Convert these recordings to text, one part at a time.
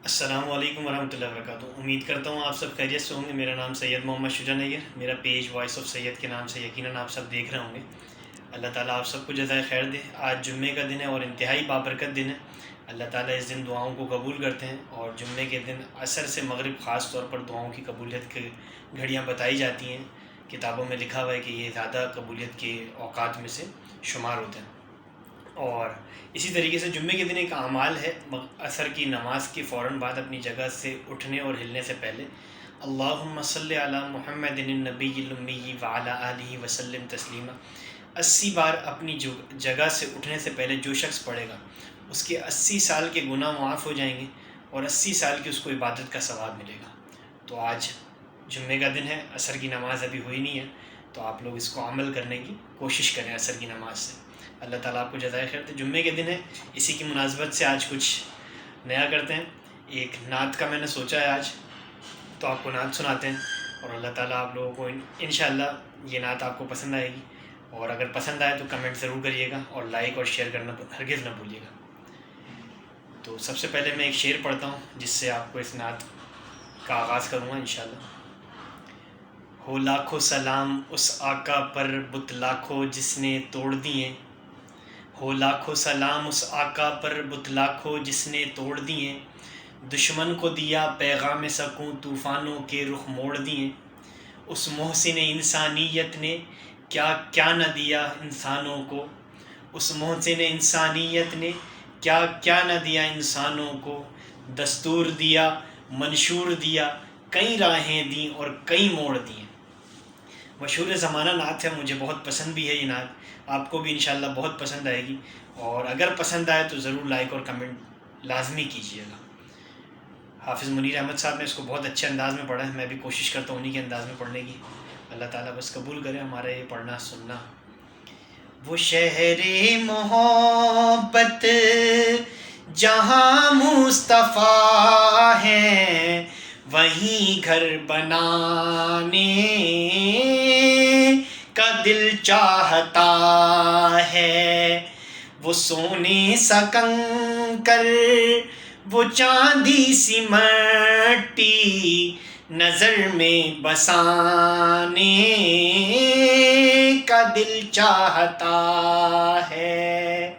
السلام علیکم ورحمۃ اللہ وبرکاتہ۔ امید کرتا ہوں آپ سب خیریت سے ہوں گے۔ میرا نام سید محمد شجاع نیر، میرا پیج وائس آف سید کے نام سے یقیناً آپ سب دیکھ رہے ہوں گے۔ اللہ تعالیٰ آپ سب کو جزائے خیر دے۔ آج جمعے کا دن ہے اور انتہائی بابرکت دن ہے۔ اللہ تعالیٰ اس دن دعاؤں کو قبول کرتے ہیں، اور جمعے کے دن عصر سے مغرب خاص طور پر دعاؤں کی قبولیت کی گھڑیاں بتائی جاتی ہیں۔ کتابوں میں لکھا ہوا ہے کہ یہ زیادہ قبولیت کے اوقات میں سے شمار ہوتے ہیں۔ اور اسی طریقے سے جمعے کے دن ایک اعمال ہے، عصر کی نماز کے فوراً بعد اپنی جگہ سے اٹھنے اور ہلنے سے پہلے اللہم صلی علی محمد النبی الامی وعلی آلہ وسلم تسلیما 80 بار اپنی جگہ سے اٹھنے سے پہلے جو شخص پڑھے گا اس کے 80 سال کے گناہ معاف ہو جائیں گے اور 80 سال کی اس کو عبادت کا ثواب ملے گا۔ تو آج جمعے کا دن ہے، عصر کی نماز ابھی ہوئی نہیں ہے، تو آپ لوگ اس کو عمل کرنے کی کوشش کریں عصر کی نماز سے۔ اللہ تعالیٰ آپ کو جزائے خیر دے۔ جمعے کے دن ہے، اسی کی مناسبت سے آج کچھ نیا کرتے ہیں۔ ایک نعت کا میں نے سوچا ہے آج، تو آپ کو نعت سناتے ہیں، اور اللہ تعالیٰ آپ لوگوں کو انشاءاللہ یہ نعت آپ کو پسند آئے گی، اور اگر پسند آئے تو کمنٹ ضرور کریے گا، اور لائک اور شیئر کرنا ہرگز نہ بھولیے گا۔ تو سب سے پہلے میں ایک شعر پڑھتا ہوں جس سے آپ کو اس نعت کا آغاز کروں گا انشاءاللہ۔ ہو لاکھوں سلام اس آقا پر بت لاکھوں جس نے توڑ دیے، ہو لاکھوں سلام اس آقا پر بت لاکھوں جس نے توڑ دیے، دشمن کو دیا پیغام سکوں طوفانوں کے رخ موڑ دیے، اس محسن انسانیت نے کیا کیا نہ دیا انسانوں کو، اس محسن انسانیت نے کیا کیا نہ دیا انسانوں کو، دستور دیا منشور دیا کئی راہیں دیں اور کئی موڑ دیں۔ مشہور زمانہ نعت ہے، مجھے بہت پسند بھی ہے یہ نعت، آپ کو بھی انشاءاللہ بہت پسند آئے گی، اور اگر پسند آئے تو ضرور لائک اور کمنٹ لازمی کیجیے گا۔ حافظ منیر احمد صاحب نے اس کو بہت اچھے انداز میں پڑھا ہے، میں بھی کوشش کرتا ہوں انہی کے انداز میں پڑھنے کی۔ اللہ تعالیٰ بس قبول کرے ہمارا یہ پڑھنا سننا۔ وہ شہر محبت جہاں مصطفیٰ ہیں، وہیں گھر بنانے کا دل چاہتا ہے، وہ سونے سا کنکر وہ چاندی سی مٹی نظر میں بسانے کا دل چاہتا ہے۔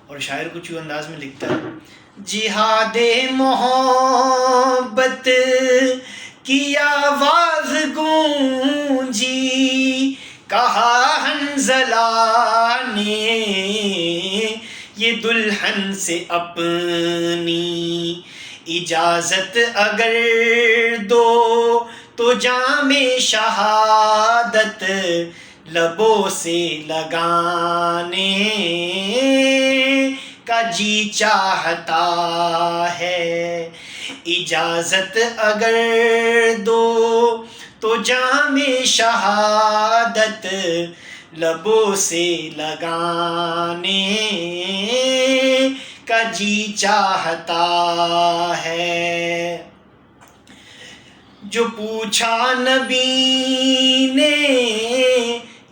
اور شاعر کچھ یوں انداز میں لکھتا ہے، جہاد محبت کی آواز گونجی، کہا حنظلہ نے یہ دلہن سے اپنی اجازت اگر دو تو جام شہادت لبوں سے لگانے کا جی چاہتا ہے، اجازت اگر دو تو جام شہادت لبوں سے لگانے کا جی چاہتا ہے۔ جو پوچھا نبی نے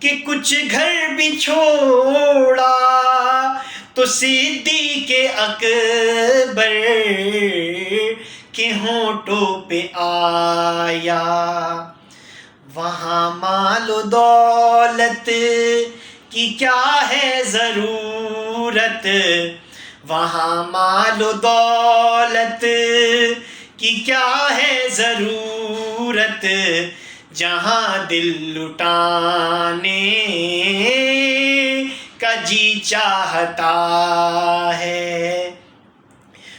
کہ کچھ گھر بھی چھوڑا، تو صدیق اکبر کے ہونٹوں پہ آیا، وہاں مال و دولت کی کیا ہے ضرورت، وہاں مال و دولت کی کیا ہے ضرورت، جہاں دل لٹانے کا جی چاہتا ہے۔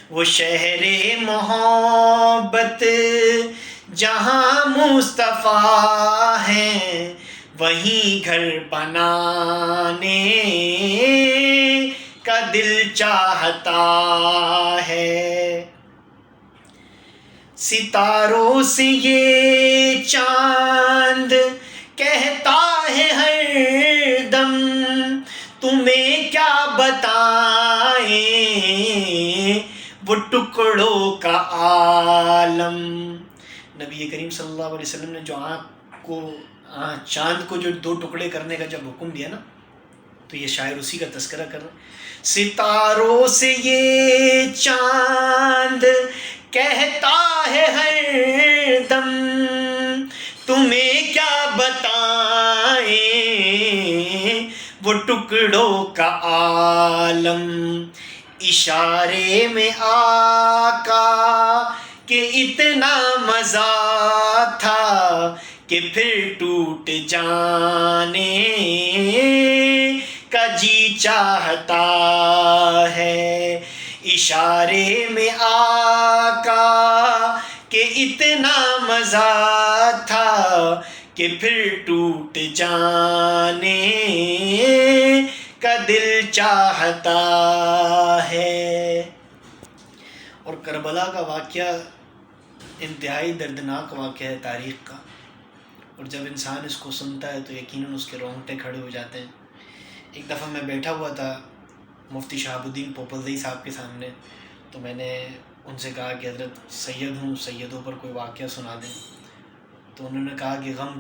وہ شہر محبت جہاں مصطفیٰ ہیں، وہیں گھر بنانے کا دل چاہتا ہے۔ ستاروں سے یہ چاند کہتا ہے ہر دم، تمہیں کیا بتائیں وہ ٹکڑوں کا عالم۔ نبی کریم صلی اللہ علیہ وسلم نے جو چاند کو جو 2 ٹکڑے کرنے کا جب حکم دیا نا، تو یہ شاعر اسی کا تذکرہ کر رہے ہیں. ستاروں سے یہ چاند کہتا ہے ہر دم تمہیں کیا بتائیں وہ ٹکڑوں کا عالم. اشارے میں آقا کہ اتنا مزہ تھا کہ پھر ٹوٹ جانے کا جی چاہتا ہے. اشارے میں آقا کہ اتنا مزہ تھا کہ پھر ٹوٹ جانے کا دل چاہتا ہے. اور کربلا کا واقعہ انتہائی دردناک واقعہ ہے تاریخ کا، اور جب انسان اس کو سنتا ہے تو یقیناً اس کے رونگٹے کھڑے ہو جاتے ہیں. ایک دفعہ میں بیٹھا ہوا تھا مفتی شہاب الدین پوپلزئی صاحب کے سامنے، تو میں نے ان سے کہا کہ حضرت سید ہوں، سیدوں پر کوئی واقعہ سنا دیں. تو انہوں نے کہا کہ غم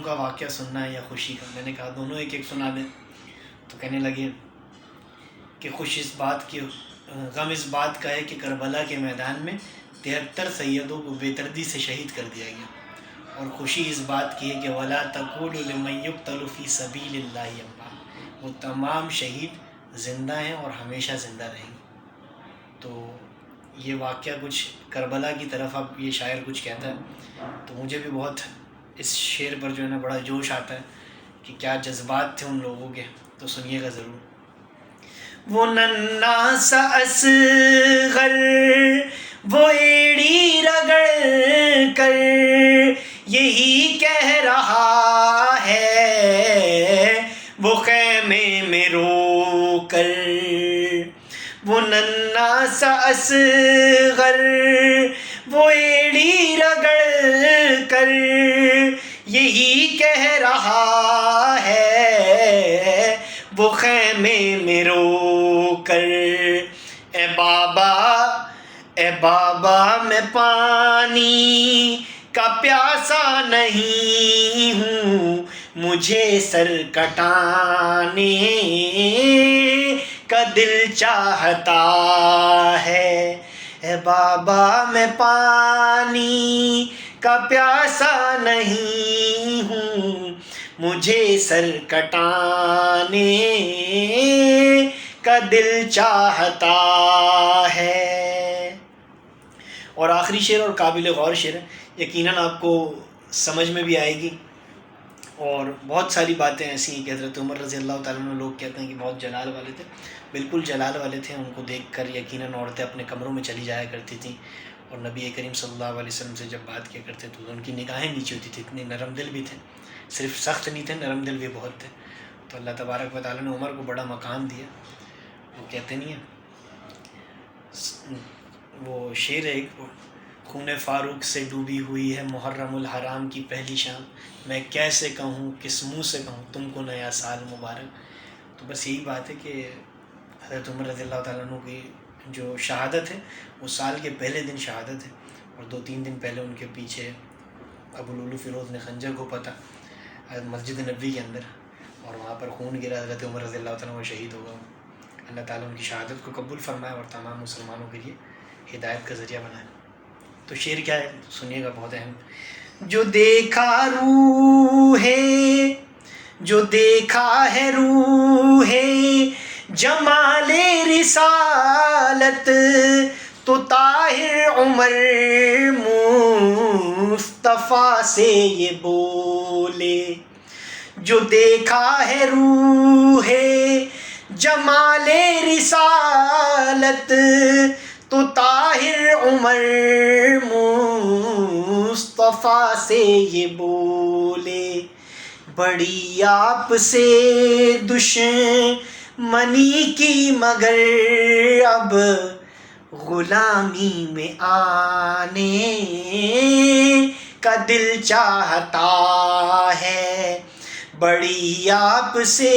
کا واقعہ سننا ہے یا خوشی کا؟ میں نے کہا دونوں ایک ایک سنا دیں. تو کہنے لگے کہ غم اس بات کا ہے کہ کربلا کے میدان میں 73 سیدوں کو بے دردی سے شہید کر دیا گیا، اور خوشی اس بات کی ہے کہ وَلَا تَقُولُوا لِمَن يُقْتَلُ فِي سَبِيلِ اللَّهِ أَمْوَاتٌ، وہ تمام شہید زندہ ہیں اور ہمیشہ زندہ رہیں گے. تو یہ واقعہ کچھ کربلا کی طرف اب یہ شاعر کچھ کہتا ہے، تو مجھے بھی بہت اس شعر پر جو ہے نا بڑا جوش آتا ہے کہ کیا جذبات تھے ان لوگوں کے. تو سنیے گا ضرور. وہ ننھا سا اصغر وہ ایڑی رگڑ کر یہی کہہ رہا ہے وہ خیمے میں رو کر. وہ ننھا سا اصغر وہ ایڑی رگڑ کر یہی کہہ رہا ہے وہ خیمے میں رو کر. اے بابا میں پانی کا پیاسا نہیں ہوں، مجھے سر کٹانے کا دل چاہتا ہے. اے بابا میں پانی کا پیاسا نہیں ہوں، مجھے سر کٹانے کا دل چاہتا ہے. اور آخری شعر اور قابل غور شعر ہے، یقیناً آپ کو سمجھ میں بھی آئے گی. اور بہت ساری باتیں ایسی ہیں کہ حضرت عمر رضی اللہ تعالیٰ عنہ لوگ کہتے ہیں کہ بہت جلال والے تھے، بالکل جلال والے تھے. ان کو دیکھ کر یقیناً عورتیں اپنے کمروں میں چلی جایا کرتی تھیں، اور نبی کریم صلی اللہ علیہ وسلم سے جب بات کیا کرتے تو ان کی نگاہیں نیچے ہوتی تھیں. اتنے نرم دل بھی تھے، صرف سخت نہیں تھے، نرم دل بھی بہت تھے. تو اللہ تبارک و تعالیٰ نے عمر کو بڑا مقام دیا. وہ کہتے نہیں ہیں، وہ شعر ہے ایک، خون فاروق سے ڈوبی ہوئی ہے محرم الحرام کی پہلی شام، میں کیسے کہوں کس منہ سے کہوں تم کو نیا سال مبارک. تو بس یہی بات ہے کہ حضرت عمر رضی اللہ تعالیٰ عنہ کی جو شہادت ہے وہ سال کے پہلے دن شہادت ہے، اور 2-3 دن پہلے ان کے پیچھے ابو لولو فیروز نے خنجر گھونپا تھا مسجد نبوی کے اندر، اور وہاں پر خون گرا، حضرت عمر رضی اللہ تعالیٰ عنہ شہید ہو گئے. اللہ تعالیٰ ان کی شہادت کو قبول فرمائے اور تمام مسلمانوں کے لیے ہدایت کا ذریعہ بنائے. تو شعر کیا ہے سنیے گا، بہت اہم. جو دیکھا ہے روح جمال رسالت تو طاہر عمر مصطفیٰ سے یہ بولے. جو دیکھا ہے روح جمال رسالت تو طاہر عمر مصطفیٰ سے یہ بولے. بڑی آپ سے دشمنی کی مگر اب غلامی میں آنے کا دل چاہتا ہے. بڑی آپ سے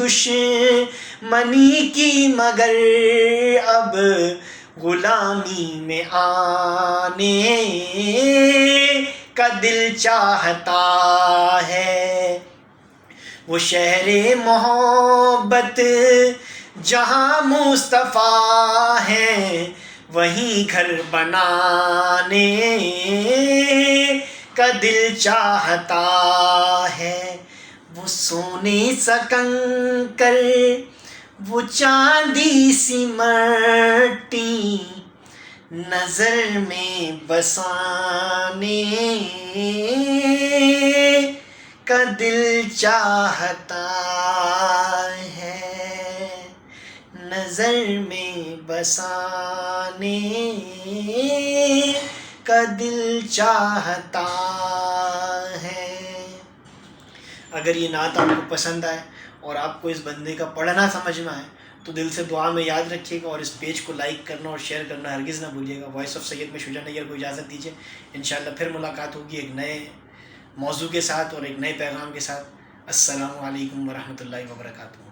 دشمنی کی مگر اب غلامی میں آنے کا دل چاہتا ہے. وہ شہر محبت جہاں مصطفیٰ ہے، وہیں گھر بنانے کا دل چاہتا ہے۔ وہ سونے سا کنکر، وہ چاندی سی مٹی، نظر میں بسانے کا دل چاہتا ہے، نظر میں بسانے کا دل چاہتا ہے۔ اگر یہ نعت آپ کو پسند آئے اور آپ کو اس بندے کا پڑھنا سمجھ میں آئے تو دل سے دعا میں یاد رکھیے گا، اور اس پیج کو لائک کرنا اور شیئر کرنا ہرگز نہ بھولیے گا۔ وائس آف سید میں شجاع نیّر کو اجازت دیجیے، انشاءاللہ پھر ملاقات ہوگی ایک نئے موضوع کے ساتھ اور ایک نئے پیغام کے ساتھ۔ السلام علیکم ورحمۃ اللہ وبرکاتہ۔